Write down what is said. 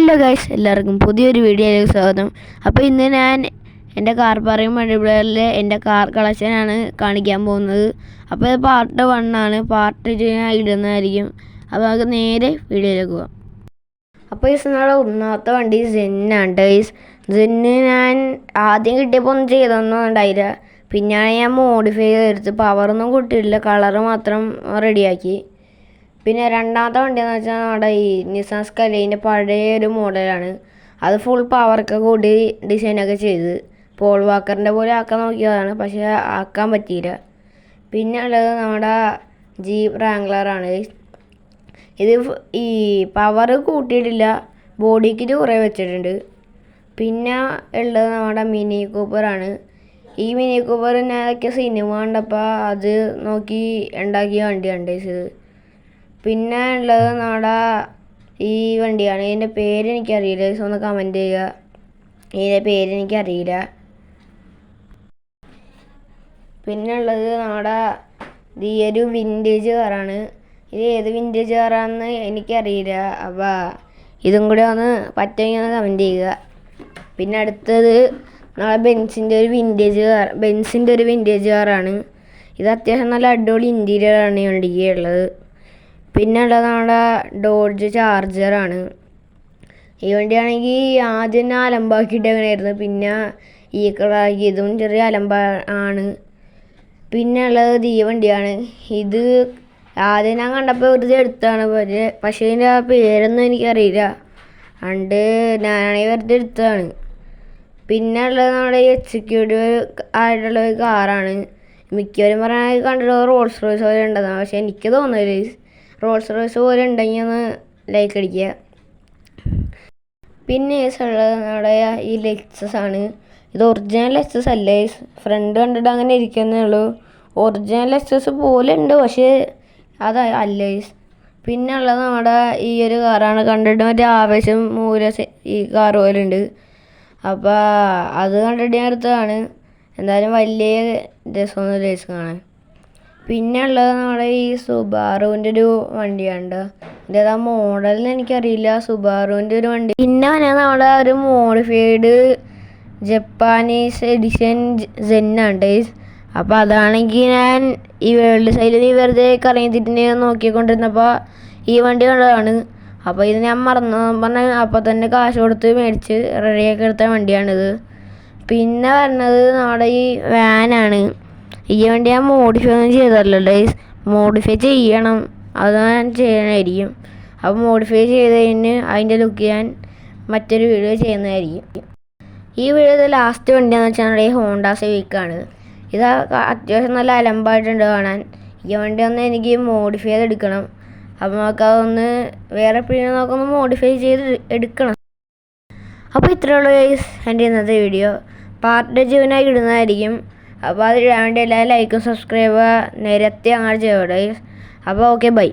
Hello guys, എല്ലാവർക്കും പുതിയൊരു വീഡിയോയിലേക്ക് സ്വാഗതം. അപ്പോൾ ഇന്ന് ഞാൻ എൻ്റെ കാർ പറയും മൾട്ടിപ്ലെയറിൽ എൻ്റെ കാർ കളക്ഷനാണ് കാണിക്കാൻ പോകുന്നത്. അപ്പോൾ ഇത് പാർട്ട് 1 ആണ്. പാർട്ട് 2 ഞാൻ ഇടുന്നതായിരിക്കും. അപ്പോൾ നമുക്ക് നേരെ വീഡിയോയിലേക്ക് പോകാം. അപ്പോൾ ഈ നമ്മുടെ ഒന്നാമത്തെ വണ്ടി സെന്നാണ് ഗൈസ്. സെന്ന് ഞാൻ ആദ്യം കിട്ടിയപ്പോൾ ഒന്നും ചെയ്തൊന്നും ഉണ്ടായില്ല. പിന്നെയാണ് ഞാൻ മോഡിഫൈ ചെയ്തെടുത്ത് പവറൊന്നും കൂട്ടിയിട്ടില്ല, കളറ് മാത്രം റെഡിയാക്കി. പിന്നെ രണ്ടാമത്തെ വണ്ടി എന്ന് വെച്ചാൽ നമ്മുടെ ഈ നിസാൻ സ്കൈലൈൻ്റെ പഴയ ഒരു മോഡലാണ്. അത് ഫുൾ പവറൊക്കെ കൂടി ഡിസൈനൊക്കെ ചെയ്ത് പോൾ വാക്കറിൻ്റെ പോലെ ആക്കാൻ നോക്കിയതാണ്, പക്ഷേ ആക്കാൻ പറ്റിയില്ല. പിന്നെ ഉള്ളത് നമ്മുടെ ജീപ്പ് റാംഗ്ലറാണ്. ഇത് ഈ പവർ കൂട്ടിയിട്ടില്ല, ബോഡിക്ക് കുറേ വെച്ചിട്ടുണ്ട്. പിന്നെ ഉള്ളത് നമ്മുടെ മിനി കൂപ്പറാണ്. ഈ മിനി കൂപ്പർ ഞാനൊക്കെ സിനിമ കണ്ടപ്പോൾ അത് നോക്കി ഉണ്ടാക്കിയ വണ്ടിയാണ് ഇത്. പിന്നെ ഉള്ളത് നമ്മുടെ ഈ വണ്ടിയാണ്. ഇതിൻ്റെ പേരെനിക്കറിയില്ല, ഒന്ന് കമൻറ്റ് ചെയ്യുക. ഇതിൻ്റെ പേരെനിക്കറിയില്ല. പിന്നെ ഉള്ളത് നമ്മുടെ ഈ ഒരു വിൻറ്റേജ് കാറാണ്. ഇത് ഏത് വിൻറ്റേജ് കാറാണെന്ന് എനിക്കറിയില്ല. അപ്പോൾ ഇതും കൂടെ ഒന്ന് പറ്റുമെങ്കിൽ ഒന്ന് കമൻറ്റ് ചെയ്യുക. പിന്നെ അടുത്തത് നമ്മുടെ ബെൻസിൻ്റെ ഒരു വിൻറ്റേജ് കാറാണ്. ഇത് അത്യാവശ്യം നല്ല അടിപൊളി ഇൻറ്റീരിയറാണ് ഈ വണ്ടിക്ക് ഉള്ളത്. പിന്നെ ഉള്ളത് നമ്മുടെ ഡോഡ്ജ് ചാർജറാണ്. ഈ വണ്ടിയാണെങ്കിൽ ആദ്യം അലമ്പാക്കിയിട്ടങ്ങനെയായിരുന്നു, പിന്നെ ഈ കളറാക്കി. ഇതും ചെറിയ ആണ്. പിന്നെ ഉള്ളത് ഈ വണ്ടിയാണ്. ഇത് ആദ്യം ഞാൻ കണ്ടപ്പോൾ വെറുതെ എടുത്താണ്, പക്ഷേ ഇതിൻ്റെ പേരൊന്നും എനിക്കറിയില്ല, അതുകൊണ്ട് ഞാനാണെങ്കിൽ വെറുതെ എടുത്തതാണ്. പിന്നെ ഉള്ളത് നമ്മുടെ എക്സിക്യൂട്ടീവ് ആയിട്ടുള്ള ഒരു കാറാണ്. മിക്കവരും പറഞ്ഞാൽ കണ്ടിട്ട് റോൾസ് റോയ്സ് പോലെ ഉണ്ടെന്നാണ്, പക്ഷേ എനിക്ക് തോന്നുന്നില്ല. റോൾസ് റോയ്സ് പോലെ ഉണ്ടെങ്കിൽ ഒന്ന് ലൈക്ക് അടിക്കുക. പിന്നെ ഉള്ളത് നമ്മുടെ ഈ ലെക്സസ് ആണ്. ഇത് ഒറിജിനൽ ലെക്സസ് അല്ലേ, ഫ്രണ്ട് കണ്ടിട്ട് അങ്ങനെ ഇരിക്കുന്നേ ഉള്ളൂ. ഒറിജിനൽ ലെക്സസ് പോലെ ഉണ്ട്, പക്ഷേ അത് അല്ല. പിന്നെ ഉള്ളത് നമ്മുടെ ഈ ഒരു കാറാണ്. കണ്ടിട്ട് മറ്റേ ആവേശം ഈ കാർ പോലെ ഉണ്ട്. അപ്പോൾ അത് കണ്ടിട്ട് ഞാൻ എടുത്തതാണ്. എന്തായാലും വലിയ രസമൊന്നുമില്ല കാണാൻ. പിന്നെ ഉള്ളത് നമ്മുടെ ഈ സുബാറുവിൻ്റെ ഒരു വണ്ടിയാണ്. ഇതിൻ്റെ മോഡലിന് എനിക്കറിയില്ല, സുബാറുവിൻ്റെ ഒരു വണ്ടി. പിന്നെ നമ്മുടെ ഒരു മോഡിഫൈഡ് ജപ്പാനീസ് എഡിഷൻ സെന്നാണ്. അപ്പോൾ അതാണെങ്കിൽ ഞാൻ ഈ വേൾഡ് സൈഡിൽ വെറുതെ കറങ്ങിത്തിട്ട് നോക്കിക്കൊണ്ടിരുന്നപ്പോൾ ഈ വണ്ടി കണ്ടതാണ്. അപ്പോൾ ഇത് ഞാൻ പറഞ്ഞാൽ അപ്പോൾ തന്നെ കാശ് കൊടുത്ത് മേടിച്ച് റെഡിയാക്കി എടുത്ത വണ്ടിയാണിത്. പിന്നെ പറഞ്ഞത് നമ്മുടെ ഈ വാനാണ്. ഈ വണ്ടി ഞാൻ മോഡിഫൈ ഒന്നും ചെയ്തല്ലോ, മോഡിഫൈ ചെയ്യണം, അത് ഞാൻ ചെയ്യണമായിരിക്കും. അപ്പോൾ മോഡിഫൈ ചെയ്ത് കഴിഞ്ഞ് അതിൻ്റെ ലുക്ക് ഞാൻ മറ്റൊരു വീഡിയോ ചെയ്യുന്നതായിരിക്കും. ഈ വീഡിയോയുടെ ലാസ്റ്റ് വണ്ടിയാണെന്ന് വെച്ചാൽ ഈ ഹോണ്ട സിവിക്കാണ്. ഇത് അത്യാവശ്യം നല്ല അലമ്പായിട്ടുണ്ട് കാണാൻ. ഈ വണ്ടി ഒന്ന് എനിക്ക് മോഡിഫൈ ചെയ്തെടുക്കണം. അപ്പോൾ നമുക്കതൊന്ന് വേറെ എപ്പോഴും നമുക്കൊന്ന് മോഡിഫൈ ചെയ്ത് എടുക്കണം. അപ്പോൾ ഇത്രയുള്ള എൻ്റെ ഇന്നത്തെ വീഡിയോ. പാർട്ട് 2 ഇടുന്നതായിരിക്കും. അപ്പോൾ അത് ഇടാൻ വേണ്ടി എല്ലാവരും ലൈക്കും സബ്സ്ക്രൈബ് നിരത്തി അങ്ങനെ ചെയ്യട്ടെ. അപ്പോൾ ഓക്കെ, ബൈ.